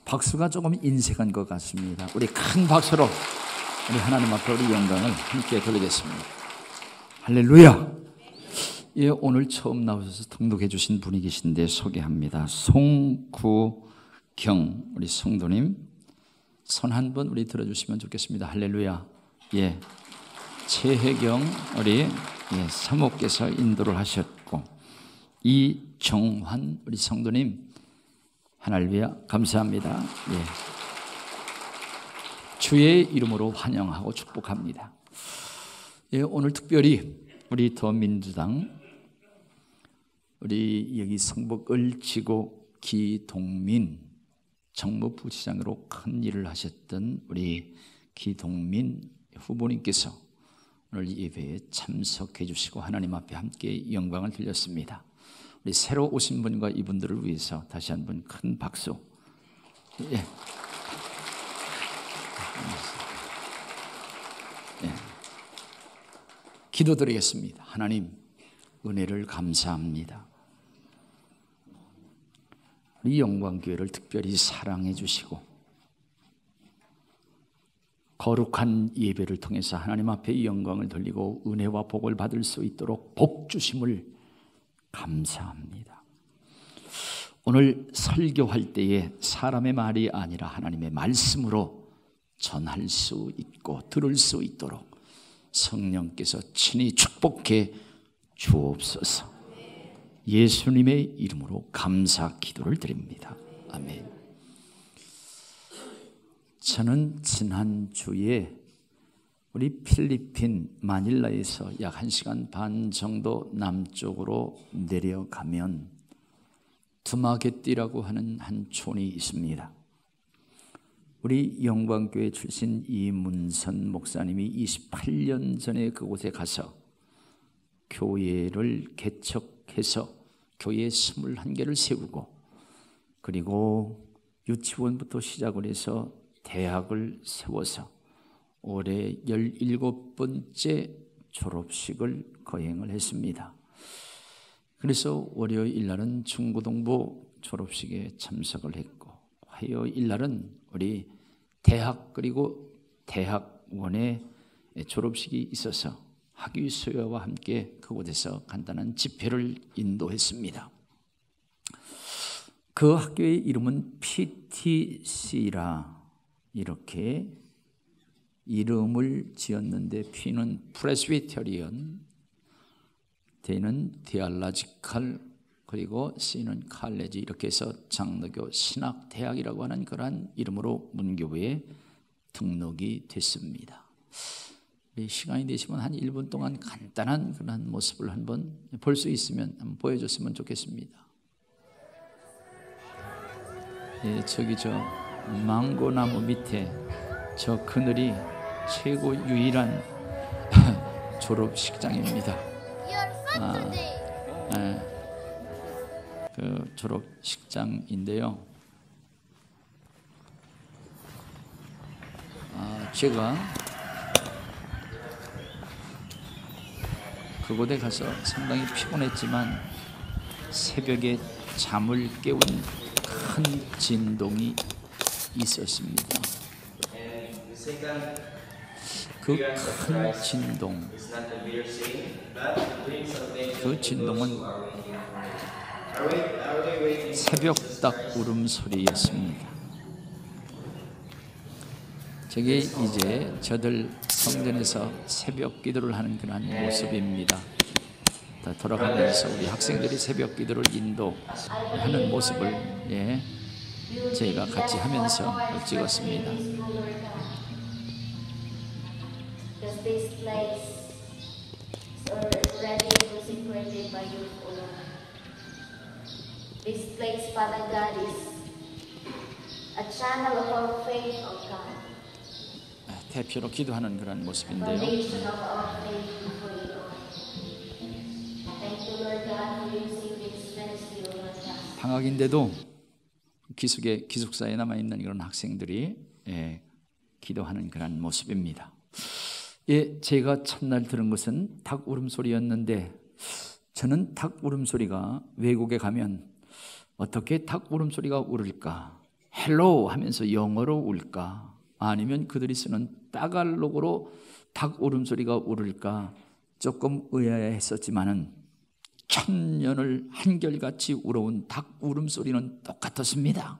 박수가 조금 인색한 것 같습니다. 우리 큰 박수로 우리 하나님 앞에 우리 영광을 함께 돌리겠습니다. 할렐루야. 예, 오늘 처음 나오셔서 등록해 주신 분이 계신데 소개합니다. 송구경 우리 성도님, 손 한 번 우리 들어주시면 좋겠습니다. 할렐루야. 예, 최혜경 우리 사모께서 인도를 하셨고, 이정환 우리 성도님, 할렐루야, 감사합니다. 예, 주의 이름으로 환영하고 축복합니다. 예, 오늘 특별히 우리 더민주당 우리 여기 성북 을지구 기동민 정무부시장으로 큰 일을 하셨던 우리 기동민 후보님께서 오늘 예배에 참석해 주시고 하나님 앞에 함께 영광을 드렸습니다. 우리 새로 오신 분과 이분들을 위해서 다시 한번 큰 박수. 예. 예. 기도드리겠습니다. 하나님, 은혜를 감사합니다. 우리 영광교회를 특별히 사랑해 주시고 거룩한 예배를 통해서 하나님 앞에 이 영광을 돌리고 은혜와 복을 받을 수 있도록 복 주심을 감사합니다. 오늘 설교할 때에 사람의 말이 아니라 하나님의 말씀으로 전할 수 있고 들을 수 있도록 성령께서 친히 축복해 주옵소서. 예수님의 이름으로 감사 기도를 드립니다. 아멘. 저는 지난주에 우리 필리핀 마닐라에서 약 1시간 반 정도 남쪽으로 내려가면 두마게띠라고 하는 한 촌이 있습니다. 우리 영광교회 출신 이문선 목사님이 28년 전에 그곳에 가서 교회를 개척해서 교회 21개를 세우고, 그리고 유치원부터 시작을 해서 대학을 세워서 올해 17번째 졸업식을 거행을 했습니다. 그래서 월요일 날은 중고등부 졸업식에 참석을 했고, 화요일 날은 우리 대학 그리고 대학원의 졸업식이 있어서 학위 수여와 함께 그곳에서 간단한 집회를 인도했습니다. 그 학교의 이름은 PTC라 이렇게 이름을 지었는데, P는 프레스비테리언, D는 디알라지칼, 그리고 C는 칼레지, 이렇게 해서 장로교 신학대학이라고 하는 그러한 이름으로 문교부에 등록이 됐습니다. 시간이 되시면 한 1분 동안 간단한 그런 모습을 한번 볼 수 있으면 한번 보여줬으면 좋겠습니다. 예, 저기 저 망고나무 밑에 저 그늘이 최고 유일한 졸업식장입니다. 그 졸업식장인데요. 제가 그곳에 가서 상당히 피곤했지만 새벽에 잠을 깨운 큰 진동이 있었습니다. 그 큰 진동, 그 진동은 새벽닭 울음소리였습니다. 저게 이제 저들 성전에서 새벽 기도를 하는 그런 모습입니다. 다 돌아가면서 우리 학생들이 새벽 기도를 인도하는 모습을 저희가 같이 하면서 찍었습니다. This place, Father God, is a channel of our faith, O God. 대표로 기도하는 그런 모습인데요. Foundation of our faith before you, Lord. Thank you, Lord God, for using this ministry, Lord God. 방학인데도 기숙사에 남아 있는 이런 학생들이 기도하는 그런 모습입니다. 예, 제가 첫날 들은 것은 닭 울음소리였는데, 저는 닭 울음소리가 외국에 가면 어떻게 닭 울음소리가 울을까 헬로 하면서 영어로 울까? 아니면 그들이 쓰는 따갈록으로 닭 울음소리가 울을까? 조금 의아했었지만은 천년을 한결같이 울어온 닭 울음소리는 똑같았습니다.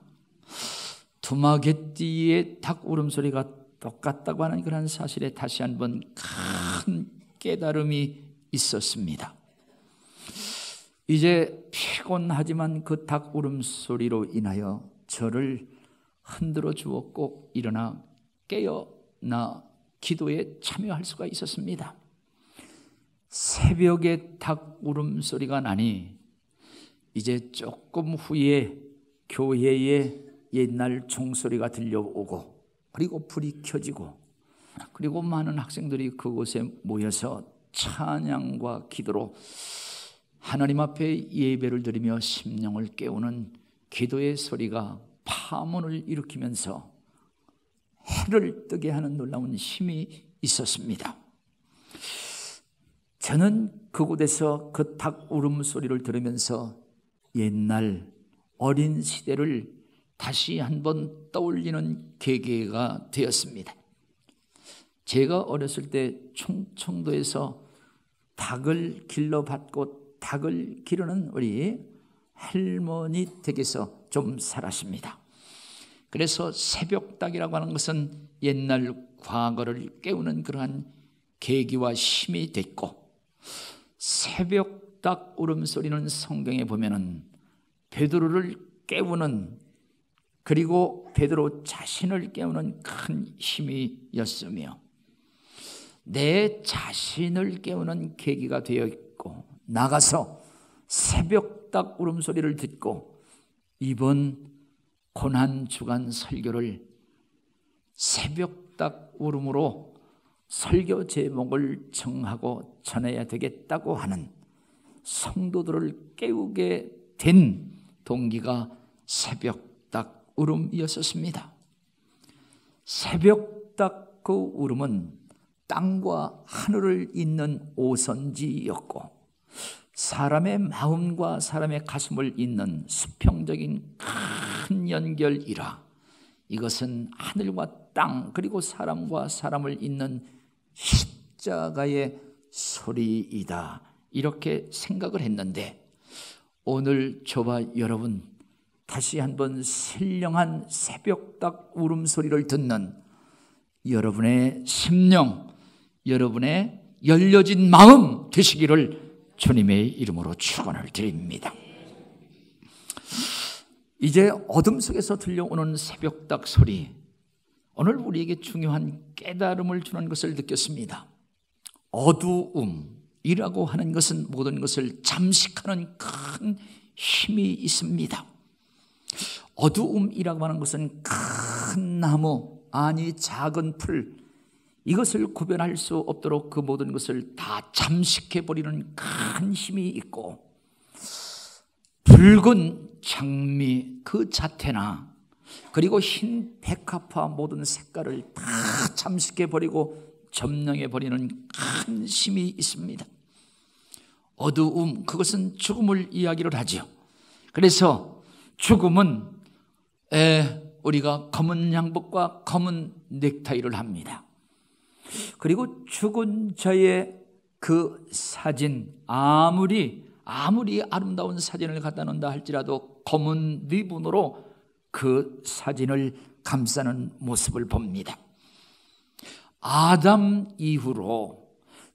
두마개띠의 닭 울음소리가 똑같다고 하는 그런 사실에 다시 한번 큰 깨달음이 있었습니다. 이제 피곤하지만 그 닭 울음소리로 인하여 저를 흔들어 주었고 일어나 깨어나 기도에 참여할 수가 있었습니다. 새벽에 닭 울음소리가 나니 이제 조금 후에 교회에 옛날 종소리가 들려오고 그리고 불이 켜지고 그리고 많은 학생들이 그곳에 모여서 찬양과 기도로 하나님 앞에 예배를 드리며 심령을 깨우는 기도의 소리가 파문을 일으키면서 해를 뜨게 하는 놀라운 힘이 있었습니다. 저는 그곳에서 그 닭 울음소리를 들으면서 옛날 어린 시대를 다시 한번 떠올리는 계기가 되었습니다. 제가 어렸을 때 충청도에서 닭을 길러받고 닭을 기르는 우리 할머니 댁에서 좀 살았습니다. 그래서 새벽닭이라고 하는 것은 옛날 과거를 깨우는 그러한 계기와 힘이 됐고, 새벽닭 울음소리는 성경에 보면은 베드로를 깨우는, 그리고 베드로 자신을 깨우는 큰 힘이었으며 내 자신을 깨우는 계기가 되어 있고, 나가서 새벽닭 울음소리를 듣고 이번 고난주간 설교를 새벽닭 울음으로 설교 제목을 정하고 전해야 되겠다고 하는 성도들을 깨우게 된 동기가 새벽닭 울음이었습니다. 새벽닭 그 울음은 땅과 하늘을 잇는 오선지였고, 사람의 마음과 사람의 가슴을 잇는 수평적인 큰 연결이라 이것은 하늘과 땅 그리고 사람과 사람을 잇는 십자가의 소리이다, 이렇게 생각을 했는데, 오늘 저와 여러분 다시 한번 신령한 새벽닭 울음소리를 듣는 여러분의 심령, 여러분의 열려진 마음 되시기를 주님의 이름으로 축원을 드립니다. 이제 어둠 속에서 들려오는 새벽닭 소리, 오늘 우리에게 중요한 깨달음을 주는 것을 느꼈습니다. 어두움이라고 하는 것은 모든 것을 잠식하는 큰 힘이 있습니다. 어두움이라고 하는 것은 큰 나무, 아니 작은 풀, 이것을 구별할 수 없도록 그 모든 것을 다 잠식해버리는 큰 힘이 있고, 붉은 장미 그 자태나 그리고 흰 백합화 모든 색깔을 다 잠식해버리고 점령해버리는 큰 힘이 있습니다. 어두움, 그것은 죽음을 이야기를 하죠. 그래서 죽음은 우리가 검은 양복과 검은 넥타이를 합니다. 그리고 죽은 자의 그 사진, 아무리 아름다운 사진을 갖다 놓는다 할지라도 검은 리본으로 그 사진을 감싸는 모습을 봅니다. 아담 이후로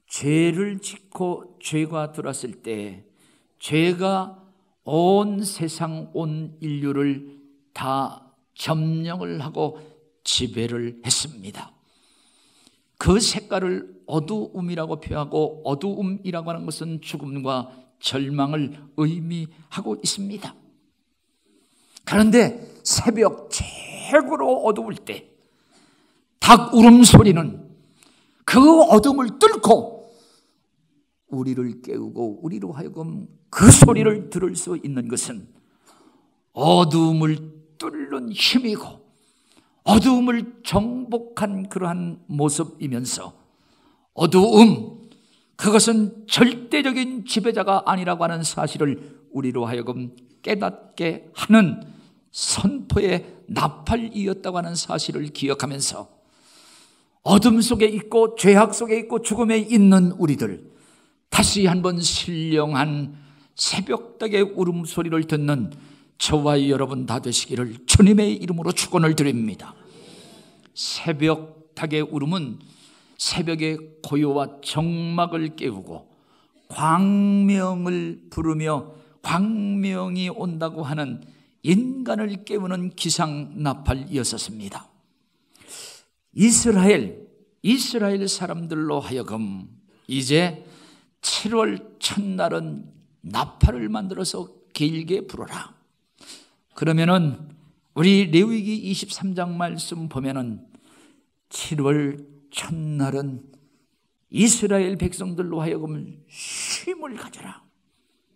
죄를 짓고 죄가 들어왔을 때 죄가 온 세상, 온 인류를 다 점령을 하고 지배를 했습니다. 그 색깔을 어두움이라고 표하고, 어두움이라고 하는 것은 죽음과 절망을 의미하고 있습니다. 그런데 새벽 최고로 어두울 때 닭 울음소리는 그 어둠을 뚫고 우리를 깨우고 우리로 하여금 그 소리를 들을 수 있는 것은 어두움을 뚫는 힘이고 어두움을 정복한 그러한 모습이면서, 어두움, 그것은 절대적인 지배자가 아니라고 하는 사실을 우리로 하여금 깨닫게 하는 선포의 나팔이었다고 하는 사실을 기억하면서 어둠 속에 있고 죄악 속에 있고 죽음에 있는 우리들, 다시 한번 신령한 새벽닭의 울음소리를 듣는 저와 여러분 다 되시기를 주님의 이름으로 축원을 드립니다. 새벽닭의 울음은 새벽의 고요와 정막을 깨우고 광명을 부르며 광명이 온다고 하는 인간을 깨우는 기상 나팔이었습니다. 이스라엘 사람들로 하여금 이제 7월 첫날은 나팔을 만들어서 길게 불어라. 그러면은 우리 레위기 23장 말씀 보면은 7월 첫날은 이스라엘 백성들로 하여금 쉼을 가져라.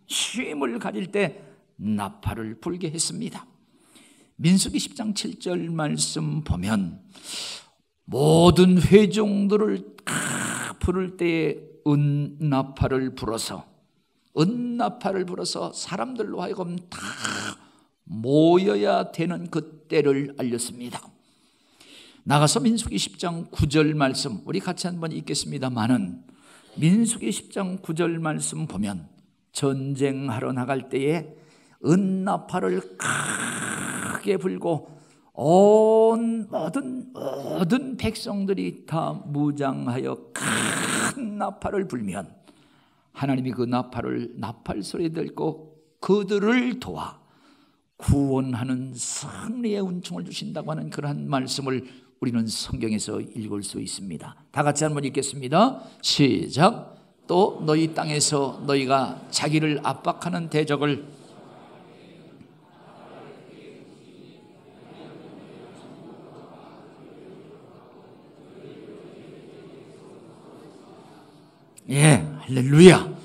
쉼을 가질 때 나팔을 불게 했습니다. 민수기 10장 7절 말씀 보면 모든 회중들을 부를 때에 은나팔을 불어서 사람들로 하여금 다 모여야 되는 그 때를 알렸습니다. 나가서 민수기 10장 9절 말씀 우리 같이 한번 읽겠습니다마는 민수기 10장 9절 말씀 보면 전쟁하러 나갈 때에 은나팔을 크게 불고 온 모든 백성들이 다 무장하여 큰 나팔을 불면 하나님이 그 나팔 소리 듣고 그들을 도와 구원하는 승리의 은총을 주신다고 하는 그러한 말씀을 우리는 성경에서 읽을 수 있습니다. 다 같이 한번 읽겠습니다. 시작. 또 너희 땅에서 너희가 자기를 압박하는 대적을 할렐루야.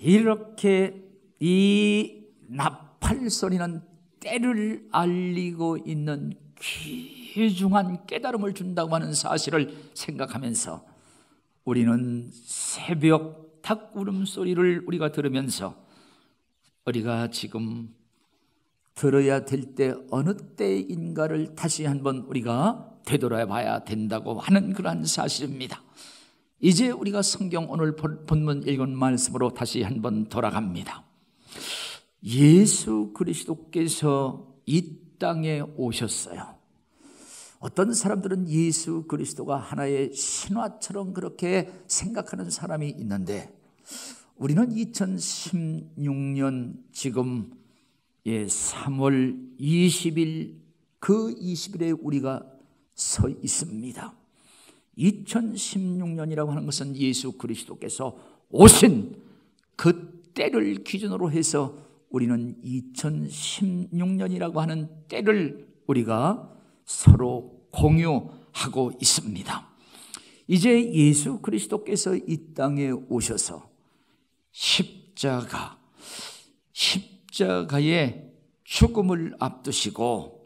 이렇게 이 나팔 소리는 때를 알리고 있는 귀중한 깨달음을 준다고 하는 사실을 생각하면서 우리는 새벽 닭 울음소리를 우리가 들으면서 우리가 지금 들어야 될 때 어느 때인가를 다시 한번 우리가 되돌아봐야 된다고 하는 그러한 사실입니다. 이제 우리가 성경 오늘 본문 읽은 말씀으로 다시 한번 돌아갑니다. 예수 그리스도께서 이 땅에 오셨어요. 어떤 사람들은 예수 그리스도가 하나의 신화처럼 그렇게 생각하는 사람이 있는데 우리는 2016년 지금 3월 20일 그 20일에 우리가 서 있습니다. 2016년이라고 하는 것은 예수 그리스도께서 오신 그 때를 기준으로 해서 우리는 2016년이라고 하는 때를 우리가 서로 공유하고 있습니다. 이제 예수 그리스도께서 이 땅에 오셔서 십자가의 죽음을 앞두시고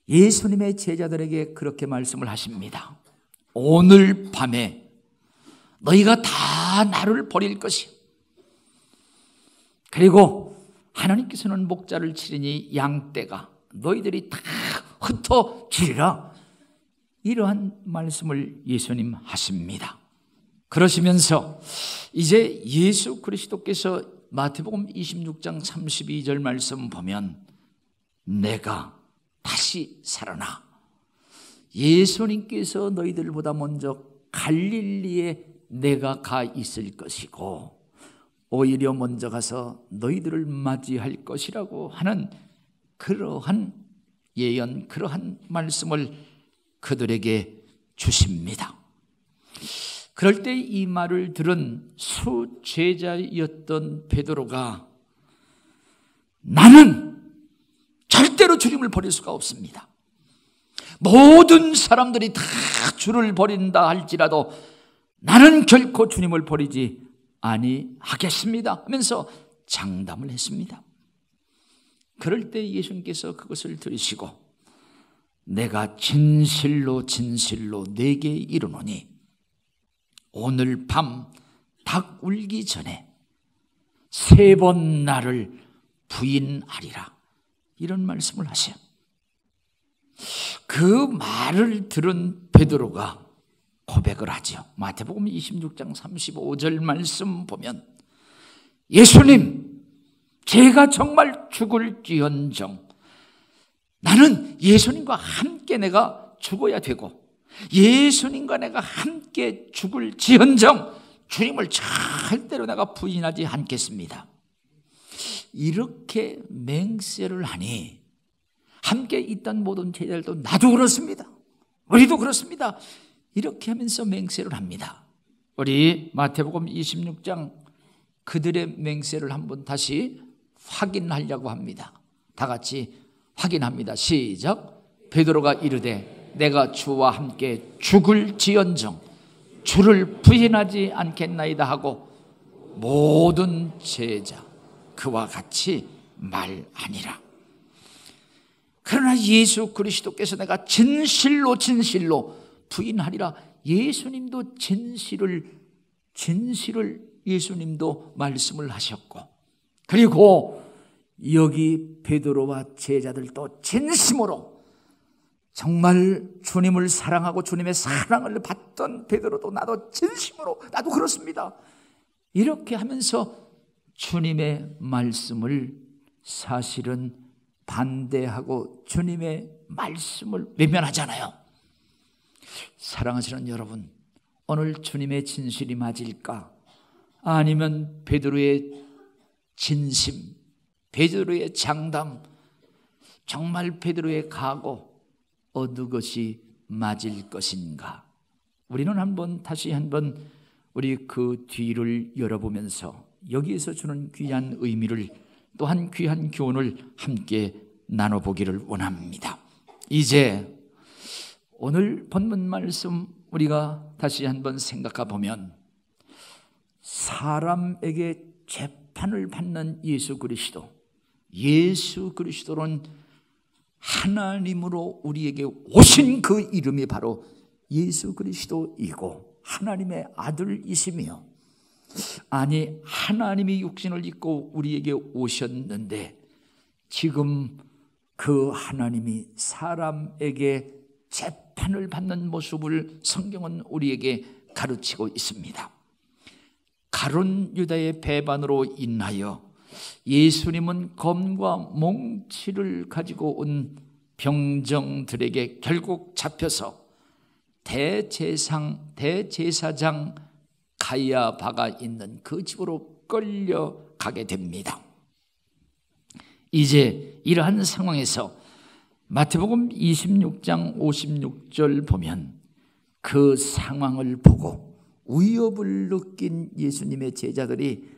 예수님의 제자들에게 그렇게 말씀을 하십니다. 오늘 밤에 너희가 다 나를 버릴 것이 그리고 하나님께서는 목자를 치리니 양떼가 너희들이 다 흩어지리라. 이러한 말씀을 예수님 하십니다. 그러시면서 이제 예수 그리스도께서 마태복음 26장 32절 말씀 보면 내가 다시 살아나 예수님께서 너희들보다 먼저 갈릴리에 내가 가 있을 것이고 오히려 먼저 가서 너희들을 맞이할 것이라고 하는 그러한 예언, 그러한 말씀을 그들에게 주십니다. 그럴 때 이 말을 들은 수제자였던 베드로가 나는 절대로 주님을 버릴 수가 없습니다. 모든 사람들이 다 주를 버린다 할지라도 나는 결코 주님을 버리지 아니하겠습니다 하면서 장담을 했습니다. 그럴 때 예수님께서 그것을 들으시고 내가 진실로 내게 이르노니 오늘 밤 닭 울기 전에 3번 나를 부인하리라. 이런 말씀을 하세요. 그 말을 들은 베드로가 고백을 하죠. 마태복음 26장 35절 말씀 보면 예수님, 제가 정말 죽을지언정 나는 예수님과 함께 내가 죽어야 되고 예수님과 내가 함께 죽을지언정 주님을 절대로 내가 부인하지 않겠습니다. 이렇게 맹세를 하니 함께 있던 모든 제자들도 나도 그렇습니다, 우리도 그렇습니다, 이렇게 하면서 맹세를 합니다. 우리 마태복음 26장 그들의 맹세를 한번 다시 확인하려고 합니다. 다 같이 확인합니다. 시작. 베드로가 이르되 내가 주와 함께 죽을지언정 주를 부인하지 않겠나이다 하고 모든 제자 그와 같이 말하니라. 그러나 예수 그리스도께서 내가 진실로 부인하리라. 예수님도 진실을 예수님도 말씀을 하셨고, 그리고 여기 베드로와 제자들도 진심으로 정말 주님을 사랑하고 주님의 사랑을 받던 베드로도 나도 진심으로 나도 그렇습니다, 이렇게 하면서 주님의 말씀을 사실은 반대하고 주님의 말씀을 외면하잖아요. 사랑하시는 여러분, 오늘 주님의 진실이 맞을까? 아니면 베드로의 진심, 베드로의 장담, 정말 베드로의 각오, 어느 것이 맞을 것인가? 우리는 다시 한번 우리 그 뒤를 열어보면서 여기에서 주는 귀한 의미를, 또한 귀한 교훈을 함께 나눠보기를 원합니다. 이제 오늘 본문 말씀 우리가 다시 한번 생각해 보면 사람에게 재판을 받는 예수 그리스도는 하나님으로 우리에게 오신 그 이름이 바로 예수 그리스도이고 하나님의 아들이시며, 아니 하나님이 육신을 입고 우리에게 오셨는데 지금 그 하나님이 사람에게 재판을 받는 모습을 성경은 우리에게 가르치고 있습니다. 가룟 유다의 배반으로 인하여 예수님은 검과 몽치를 가지고 온 병정들에게 결국 잡혀서 대제사장 가야바가 있는 그 집으로 끌려가게 됩니다. 이제 이러한 상황에서 마태복음 26장 56절 보면 그 상황을 보고 위협을 느낀 예수님의 제자들이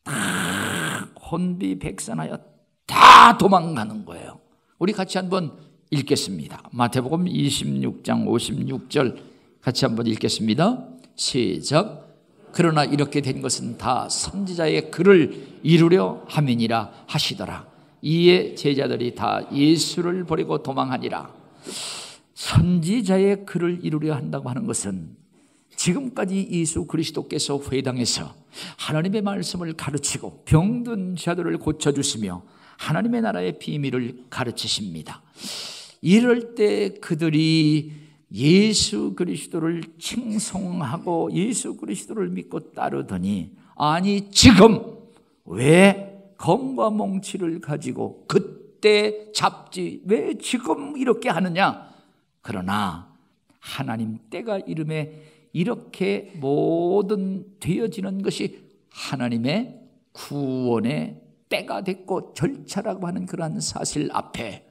다 혼비백산하여 다 도망가는 거예요. 우리 같이 한번 읽겠습니다. 마태복음 26장 56절 같이 한번 읽겠습니다. 시작. 그러나 이렇게 된 것은 다 선지자의 글을 이루려 함이니라 하시더라. 이에 제자들이 다 예수를 버리고 도망하니라. 선지자의 글을 이루려 한다고 하는 것은 지금까지 예수 그리스도께서 회당에서 하나님의 말씀을 가르치고 병든 자들을 고쳐주시며 하나님의 나라의 비밀을 가르치십니다. 이럴 때 그들이 예수 그리스도를 칭송하고 예수 그리스도를 믿고 따르더니, 아니 지금 왜 검과 몽치를 가지고 그때 잡지 왜 지금 이렇게 하느냐? 그러나 하나님 때가 이름에 이렇게 모든 되어지는 것이 하나님의 구원의 때가 됐고 절차라고 하는 그러한 사실 앞에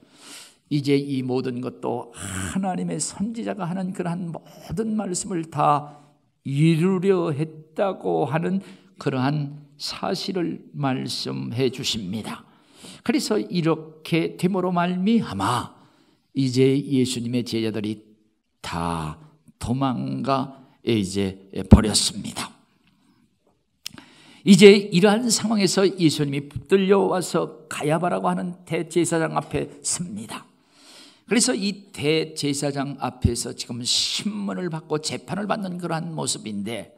이제 이 모든 것도 하나님의 선지자가 하는 그러한 모든 말씀을 다 이루려 했다고 하는 그러한 사실을 말씀해 주십니다. 그래서 이렇게 됨으로 말미암아 이제 예수님의 제자들이 다 도망가 이제 버렸습니다. 이제 이러한 상황에서 예수님이 붙들려와서 가야바라고 하는 대제사장 앞에 섭니다. 그래서 이 대제사장 앞에서 지금 신문을 받고 재판을 받는 그러한 모습인데,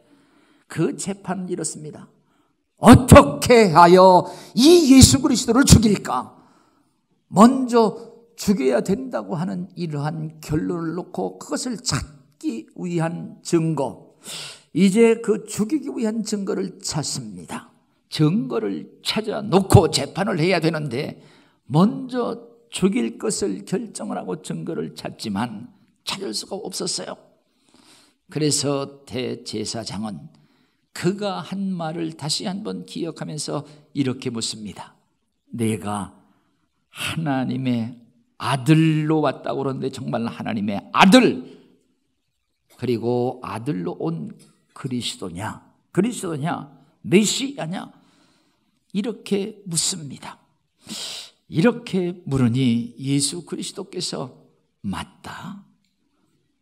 그 재판은 이렇습니다. 어떻게 하여 이 예수 그리스도를 죽일까? 먼저 죽여야 된다고 하는 이러한 결론을 놓고 그것을 찾기 위한 증거, 이제 그 죽이기 위한 증거를 찾습니다. 증거를 찾아 놓고 재판을 해야 되는데 먼저 죽일 것을 결정을 하고 증거를 찾지만 찾을 수가 없었어요. 그래서 대제사장은 그가 한 말을 다시 한번 기억하면서 이렇게 묻습니다. 내가 하나님의 아들로 왔다고 그러는데 정말 하나님의 아들, 그리고 아들로 온 그리스도냐, 메시아냐, 이렇게 묻습니다. 이렇게 물으니 예수 그리스도께서 맞다,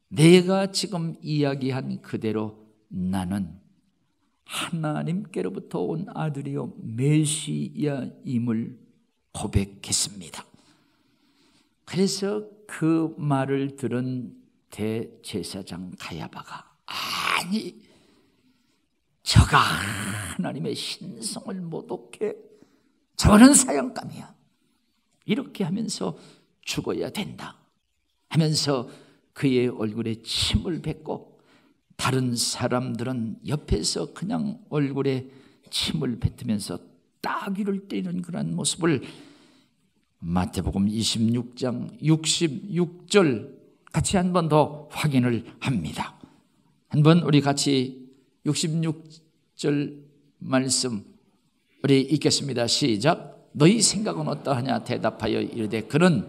내가 지금 이야기한 그대로 나는 하나님께로부터 온 아들이요 메시아임을 고백했습니다. 그래서 그 말을 들은 대제사장 가야바가, 아니 저가 하나님의 신성을 모독해, 저는 사형감이야, 이렇게 하면서 죽어야 된다 하면서 그의 얼굴에 침을 뱉고, 다른 사람들은 옆에서 그냥 얼굴에 침을 뱉으면서 따귀를 때리는 그런 모습을 마태복음 26장 66절 같이 한 번 더 확인을 합니다. 한번 우리 같이 66절 말씀 우리 읽겠습니다. 시작. 너희 생각은 어떠하냐 대답하여 이르되 그는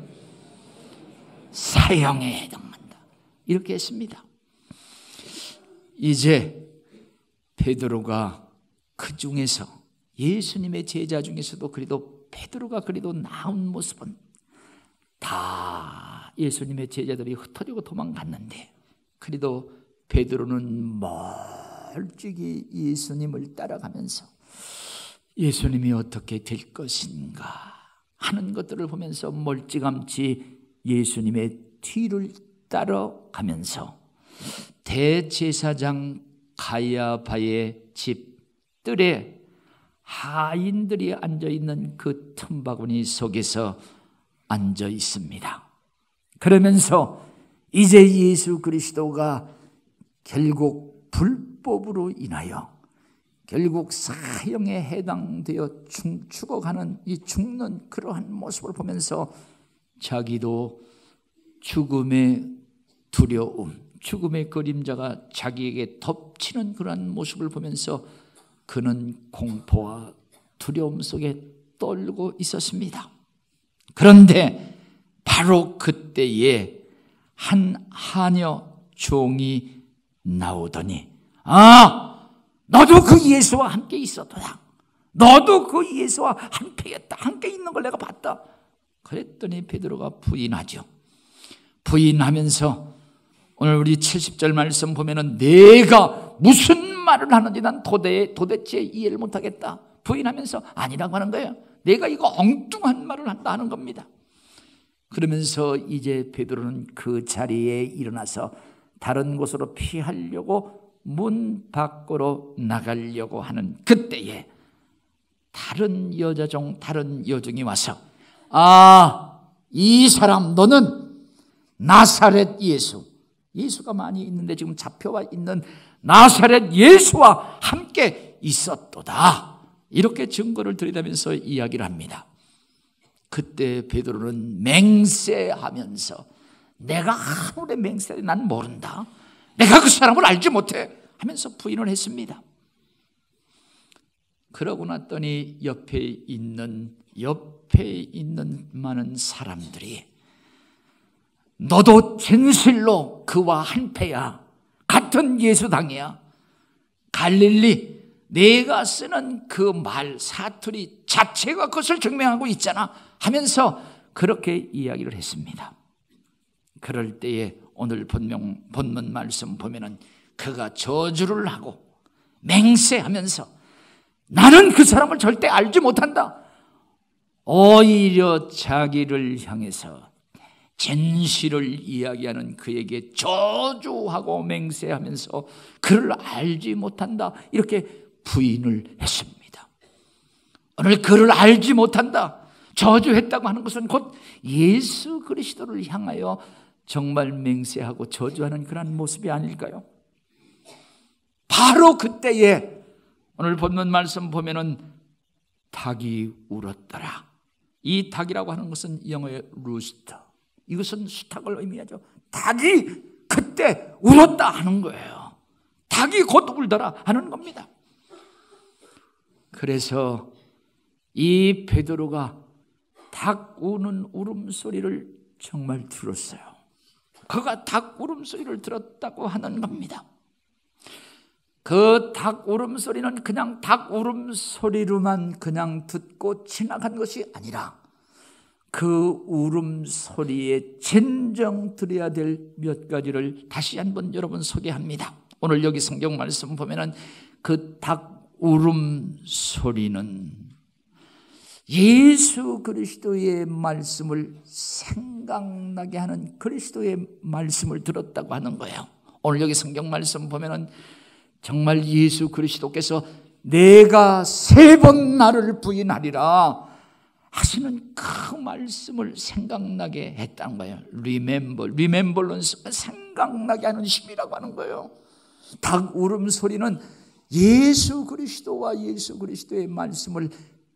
사형에 해당한다, 이렇게 했습니다. 이제 베드로가 그 중에서, 예수님의 제자 중에서도 그래도 베드로가 그래도 나은 모습은, 다 예수님의 제자들이 흩어지고 도망갔는데 그래도 베드로는 멀찍이 예수님을 따라가면서 예수님이 어떻게 될 것인가 하는 것들을 보면서 멀찌감치 예수님의 뒤를 따라가면서 대제사장 가야바의 집 뜰에 하인들이 앉아있는 그 틈바구니 속에서 앉아 있습니다. 그러면서 이제 예수 그리스도가 결국 불법으로 인하여 결국 사형에 해당되어 죽어가는 이 죽는 그러한 모습을 보면서 자기도 죽음의 두려움, 죽음의 그림자가 자기에게 덮치는 그러한 모습을 보면서 그는 공포와 두려움 속에 떨고 있었습니다. 그런데 바로 그때에 한 하녀 종이 나오더니, 너도 그 예수와 함께 있었도다, 너도 그 예수와 함께 있는 걸 내가 봤다. 그랬더니 베드로가 부인하죠. 부인하면서 오늘 우리 70절 말씀 보면은 내가 무슨 말을 하는지 난 도대체 이해를 못하겠다, 부인하면서 아니라고 하는 거예요. 내가 이거 엉뚱한 말을 한다 하는 겁니다. 그러면서 이제 베드로는 그 자리에 일어나서 다른 곳으로 피하려고 문 밖으로 나가려고 하는 그때에 다른 여종이 와서, 이 사람 너는 나사렛 예수가 많이 있는데 지금 잡혀와 있는 나사렛 예수와 함께 있었도다, 이렇게 증거를 들이대면서 이야기를 합니다. 그때 베드로는 맹세하면서, 내가 아무리 맹세해도 난 모른다, 내가 그 사람을 알지 못해 하면서 부인을 했습니다. 그러고 났더니 옆에 있는 많은 사람들이 너도 진실로 그와 한패야, 같은 예수당이야, 갈릴리 내가 쓰는 그 말 사투리 자체가 그것을 증명하고 있잖아 하면서 그렇게 이야기를 했습니다. 그럴 때에 오늘 본문 말씀 보면은 그가 저주를 하고 맹세하면서 나는 그 사람을 절대 알지 못한다, 오히려 자기를 향해서 진실을 이야기하는 그에게 저주하고 맹세하면서 그를 알지 못한다, 이렇게 부인을 했습니다. 오늘 그를 알지 못한다, 저주했다고 하는 것은 곧 예수 그리스도를 향하여 정말 맹세하고 저주하는 그런 모습이 아닐까요? 바로 그때에 오늘 본문 말씀 보면은 닭이 울었더라. 이 닭이라고 하는 것은 영어의 루스터, 이것은 수탉을 의미하죠. 닭이 그때 울었다 하는 거예요. 닭이 곧 울더라 하는 겁니다. 그래서 이 베드로가 닭 우는 울음소리를 정말 들었어요. 그가 닭 울음소리를 들었다고 하는 겁니다. 그 닭 울음소리는 그냥 닭 울음소리로만 그냥 듣고 지나간 것이 아니라 그 울음소리에 진정 들어야 될 몇 가지를 다시 한번 여러분 소개합니다. 오늘 여기 성경 말씀 보면은 그 닭 울음소리는 예수 그리스도의 말씀을 생각나게 하는 그리스도의 말씀을 들었다고 하는 거예요. 오늘 여기 성경 말씀 보면은 정말 예수 그리스도께서 내가 3번 나를 부인하리라 하시는 그 말씀을 생각나게 했다는 거예요. 리멤버런스가 생각나게 하는 힘이라고 하는 거예요. 닭 울음소리는 예수 그리스도와 예수 그리스도의 말씀을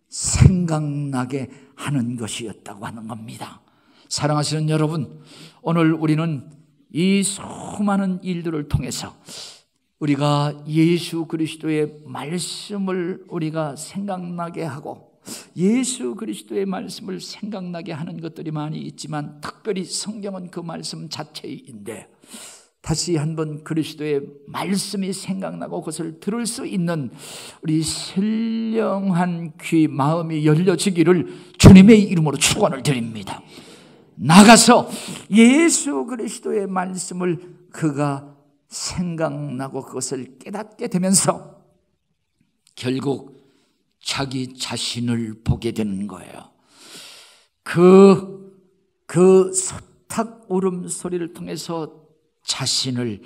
생각나게 하는 것이었다고 하는 겁니다. 사랑하시는 여러분, 오늘 우리는 이 수많은 일들을 통해서 우리가 예수 그리스도의 말씀을 우리가 생각나게 하고 예수 그리스도의 말씀을 생각나게 하는 것들이 많이 있지만 특별히 성경은 그 말씀 자체인데 다시 한번 그리스도의 말씀이 생각나고 그것을 들을 수 있는 우리 신령한 귀 마음이 열려지기를 주님의 이름으로 축원을 드립니다. 나가서 예수 그리스도의 말씀을 그가 생각나고 그것을 깨닫게 되면서 결국 자기 자신을 보게 되는 거예요. 그 수탉 울음소리를 통해서 자신을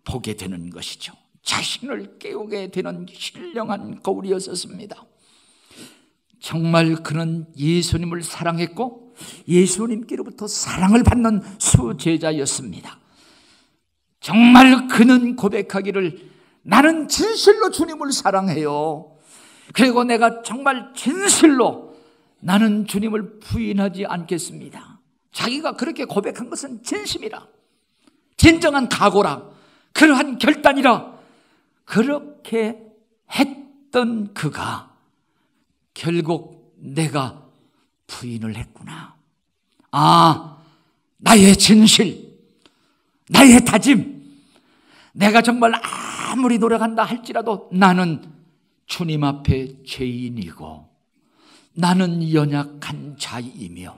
보게 되는 것이죠. 자신을 깨우게 되는 신령한 거울이었습니다. 정말 그는 예수님을 사랑했고 예수님께로부터 사랑을 받는 수제자였습니다. 정말 그는 고백하기를 나는 진실로 주님을 사랑해요. 그리고 내가 정말 진실로 나는 주님을 부인하지 않겠습니다. 자기가 그렇게 고백한 것은 진심이라, 진정한 각오라, 그러한 결단이라, 그렇게 했던 그가 결국 내가 부인을 했구나. 나의 진실, 나의 다짐, 내가 정말 아무리 노력한다 할지라도 나는 주님 앞에 죄인이고 나는 연약한 자이며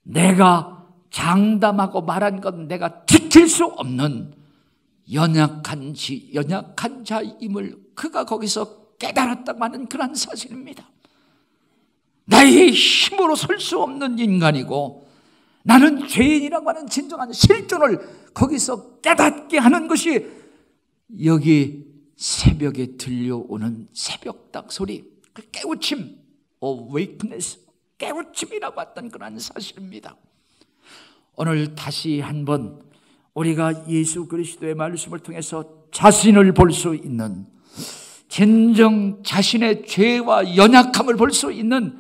내가 장담하고 말한 건 내가 지킬 수 없는 연약한 자임을 그가 거기서 깨달았다고 하는 그런 사실입니다. 나의 힘으로 설 수 없는 인간이고 나는 죄인이라고 하는 진정한 실존을 거기서 깨닫게 하는 것이 여기 새벽에 들려오는 새벽닭 소리, 그 깨우침, awakeness, 깨우침이라고 했던 그런 사실입니다. 오늘 다시 한번 우리가 예수 그리스도의 말씀을 통해서 자신을 볼 수 있는, 진정 자신의 죄와 연약함을 볼 수 있는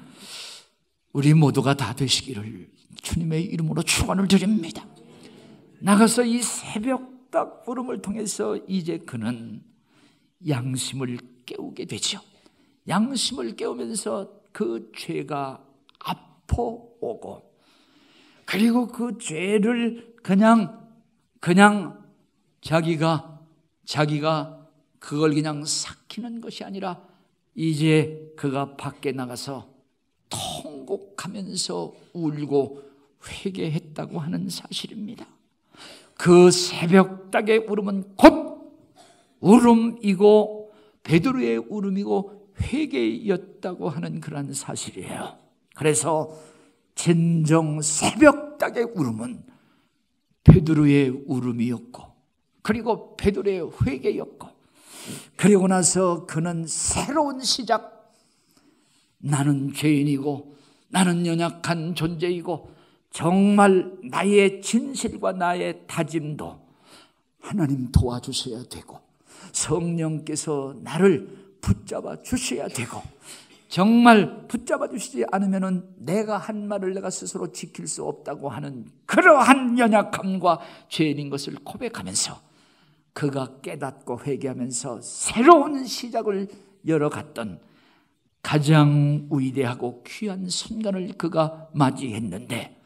우리 모두가 다 되시기를 주님의 이름으로 축원을 드립니다. 나가서 이 새벽닭 울음을 통해서 이제 그는 양심을 깨우게 되죠. 양심을 깨우면서 그 죄가 아파오고, 그리고 그 죄를 그냥 자기가 그걸 그냥 삭히는 것이 아니라 이제 그가 밖에 나가서 통곡하면서 울고 회개했다고 하는 사실입니다. 그 새벽닭의 울음은 곧 울음이고 베드로의 울음이고 회개였다고 하는 그런 사실이에요. 그래서 진정 새벽닭의 울음은 베드로의 울음이었고, 그리고 베드로의 회개였고, 그리고 나서 그는 새로운 시작, 나는 죄인이고 나는 연약한 존재이고 정말 나의 진실과 나의 다짐도 하나님 도와주셔야 되고 성령께서 나를 붙잡아 주셔야 되고 정말 붙잡아 주시지 않으면 내가 한 말을 내가 스스로 지킬 수 없다고 하는 그러한 연약함과 죄인인 것을 고백하면서 그가 깨닫고 회개하면서 새로운 시작을 열어갔던 가장 위대하고 귀한 순간을 그가 맞이했는데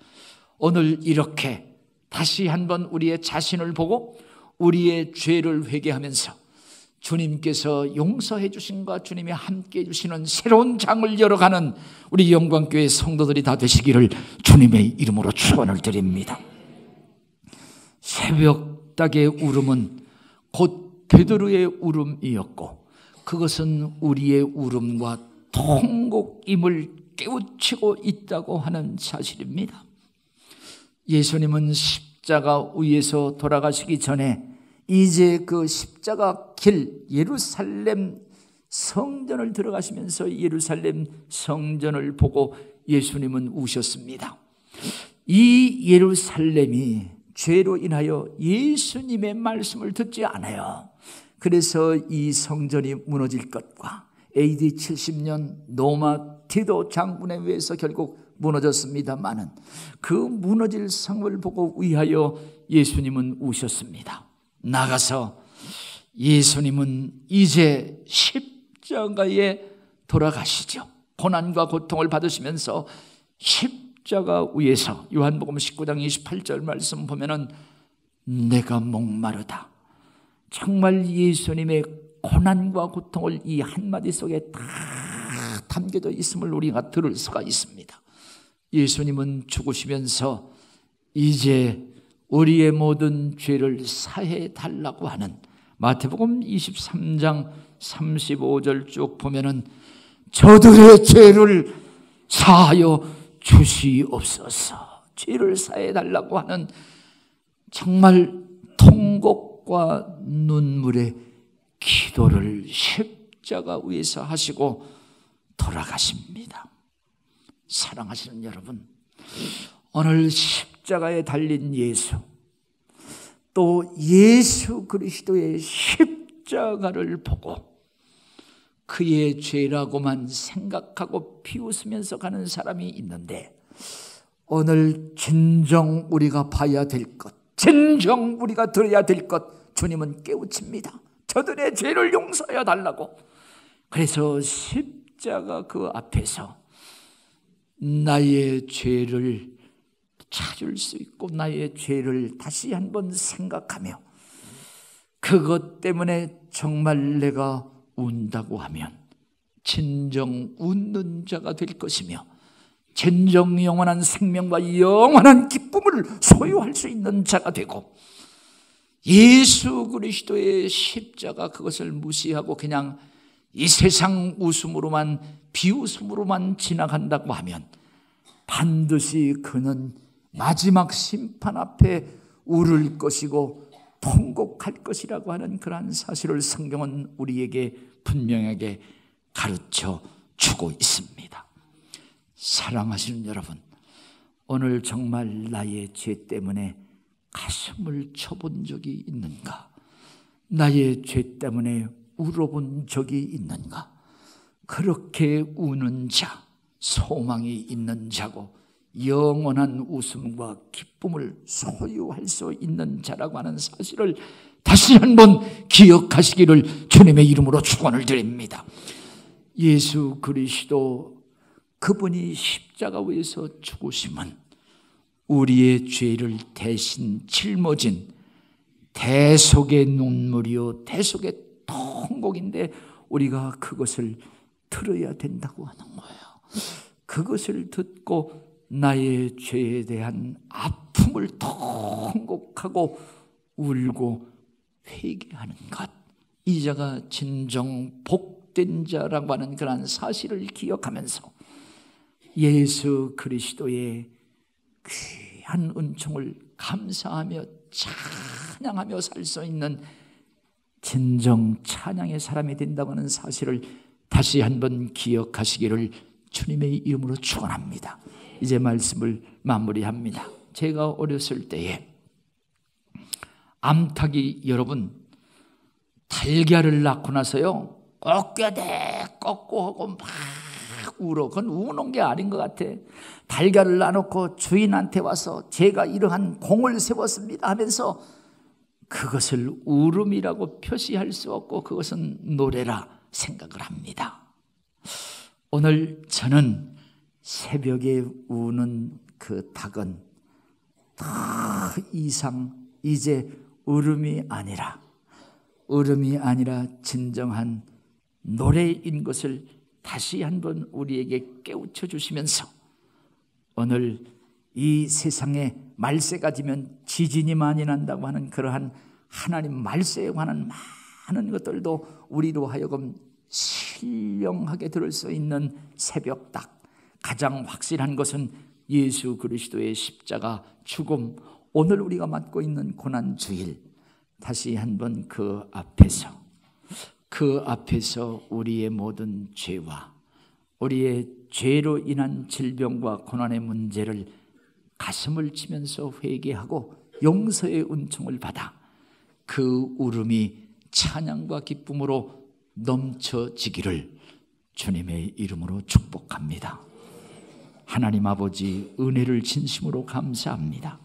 오늘 이렇게 다시 한번 우리의 자신을 보고 우리의 죄를 회개하면서 주님께서 용서해 주신과 주님이 함께 해 주시는 새로운 장을 열어가는 우리 영광교회 성도들이 다 되시기를 주님의 이름으로 축원을 드립니다. 새벽닭의 울음은 곧 베드로의 울음이었고 그것은 우리의 울음과 통곡임을 깨우치고 있다고 하는 사실입니다. 예수님은 십자가 위에서 돌아가시기 전에 이제 그 십자가 길 예루살렘 성전을 들어가시면서 예루살렘 성전을 보고 예수님은 우셨습니다. 이 예루살렘이 죄로 인하여 예수님의 말씀을 듣지 않아요. 그래서 이 성전이 무너질 것과 AD 70년 로마 티도 장군에 의해서 결국 무너졌습니다마는 그 무너질 성을 보고 위하여 예수님은 우셨습니다. 나가서 예수님은 이제 십자가에 돌아가시죠. 고난과 고통을 받으시면서 십자가 위에서 요한복음 19장 28절 말씀 보면은 내가 목마르다. 정말 예수님의 고난과 고통을 이 한마디 속에 다 담겨져 있음을 우리가 들을 수가 있습니다. 예수님은 죽으시면서 이제 우리의 모든 죄를 사해 달라고 하는 마태복음 23장 35절 쭉 보면은 저들의 죄를 사하여 주시옵소서. 죄를 사해 달라고 하는 정말 통곡과 눈물의 기도를 십자가 위에서 하시고 돌아가십니다. 사랑하시는 여러분, 오늘 십자가에 달린 예수, 또 예수 그리스도의 십자가를 보고 그의 죄라고만 생각하고 비웃으면서 가는 사람이 있는데 오늘 진정 우리가 봐야 될 것, 진정 우리가 들어야 될 것 주님은 깨우칩니다. 저들의 죄를 용서해 달라고. 그래서 십자가 그 앞에서 나의 죄를 찾을 수 있고 나의 죄를 다시 한번 생각하며 그것 때문에 정말 내가 운다고 하면 진정 웃는 자가 될 것이며 진정 영원한 생명과 영원한 기쁨을 소유할 수 있는 자가 되고 예수 그리스도의 십자가 그것을 무시하고 그냥 이 세상 웃음으로만 비웃음으로만 지나간다고 하면 반드시 그는 마지막 심판 앞에 울을 것이고 통곡할 것이라고 하는 그러한 사실을 성경은 우리에게 분명하게 가르쳐 주고 있습니다. 사랑하시는 여러분, 오늘 정말 나의 죄 때문에 가슴을 쳐본 적이 있는가? 나의 죄 때문에 울어본 적이 있는가? 그렇게 우는 자, 소망이 있는 자고 영원한 웃음과 기쁨을 소유할 수 있는 자라고 하는 사실을 다시 한번 기억하시기를 주님의 이름으로 축원을 드립니다. 예수 그리스도 그분이 십자가 위에서 죽으심은 우리의 죄를 대신 짊어진 대속의 눈물이요 대속의 통곡인데 우리가 그것을 들어야 된다고 하는 거예요. 그것을 듣고 나의 죄에 대한 아픔을 통곡하고 울고 회개하는 것, 이 자가 진정 복된 자라고 하는 그런 사실을 기억하면서 예수 그리스도의 귀한 은총을 감사하며 찬양하며 살 수 있는 진정 찬양의 사람이 된다고 하는 사실을 다시 한번 기억하시기를 주님의 이름으로 축원합니다. 이제 말씀을 마무리합니다. 제가 어렸을 때에 암탉이 여러분 달걀을 낳고 나서요 꺾여대 꺾고 하고 막 울어. 그건 우는 게 아닌 것 같아. 달걀을 낳아놓고 주인한테 와서 제가 이러한 공을 세웠습니다 하면서 그것을 울음이라고 표시할 수 없고 그것은 노래라 생각을 합니다. 오늘 저는 새벽에 우는 그 닭은 더 이상 이제 울음이 아니라 진정한 노래인 것을 다시 한번 우리에게 깨우쳐 주시면서 오늘 이 세상에 말세가 지면 지진이 많이 난다고 하는 그러한 하나님 말세에 관한 많은 것들도 우리로 하여금 신령하게 들을 수 있는 새벽닭, 가장 확실한 것은 예수 그리스도의 십자가 죽음, 오늘 우리가 맞고 있는 고난주일, 다시 한번 그 앞에서 우리의 모든 죄와 우리의 죄로 인한 질병과 고난의 문제를 가슴을 치면서 회개하고 용서의 은총을 받아 그 울음이 찬양과 기쁨으로 넘쳐지기를 주님의 이름으로 축복합니다. 하나님 아버지 은혜를 진심으로 감사합니다.